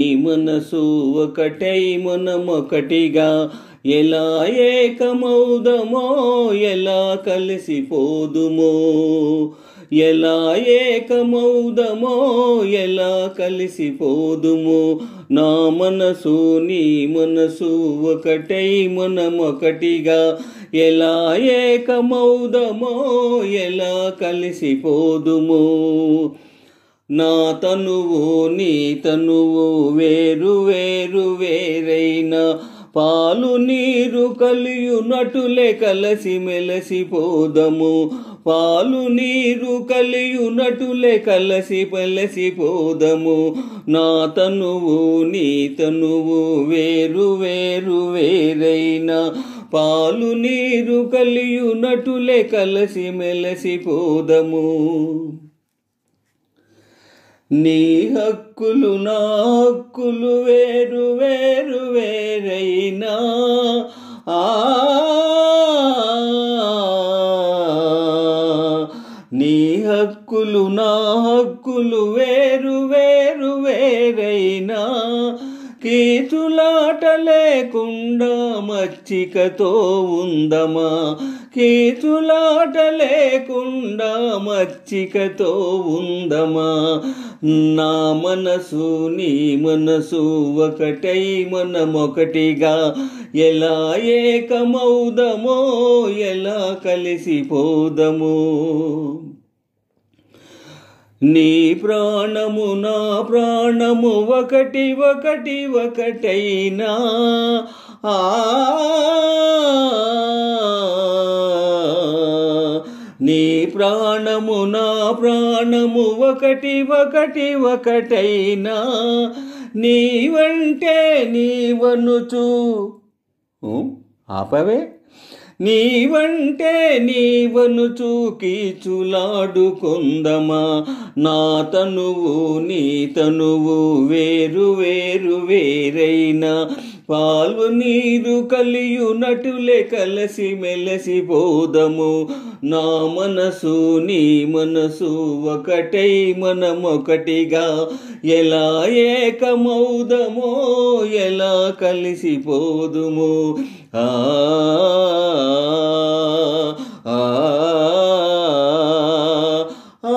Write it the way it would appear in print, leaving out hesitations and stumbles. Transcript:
ఈ మనసు ఒకటై మనమొకటిగా ఎలా ఏకమౌదమో ఎలా కలిసిపోదుమో ఎలా ఏకమౌదమో ఎలా కలిసిపోదుమో నా మనసు నీ మనసు ఒకటై మనమొకటిగా ఎలా ఏకమౌదమో ఎలా కలిసిపోదుమో నా తనువు నీ తనువు వేరు వేరు వేరైన పాలు నీరు కలియునటులే కలసి మెలసిపోదము పాలు నీరు కలియునటులే కలిసిపోదము నా తనువు నీ తనువు వేరు వేరు వేరైన పాలు నీరు కలియునటులే కలసి మెలసిపోదము నీ హక్కులు నా హక్కులు వేరు వేరు వేరైనా నీ హక్కులు నా హక్కులు వేరు వేరు వేరైనా కీచులాట లేకుండా మచ్చికతో ఉందమా కీచులాట లేకుండా మచ్చికతో ఉందమా నా మనసు నీ మనసు ఒకటై మనమొకటిగా ఎలా ఏకమౌదమో ఎలా కలిసిపోదమో నీ ప్రాణము నా ప్రాణము ఒకటి ఒకటి ఒకటైనా నీ ప్రాణము నా ప్రాణము ఒకటి ఒకటి ఒకటైనా నీవంటే నీవనుచు ఆపవే నీవంటే నీవనుచు కీచులాడుకొందమా నా తనువు నీ తనువు వేరు వేరు వేరైనా పాలు నీరు కలియునటులే కలసి మెలసిపోదము నా మనసు నీ మనసు ఒకటై మనమొకటిగా ఎలా ఏకమౌదమో ఎలా కలిసిపోదుమో ఆ ఆ ఆ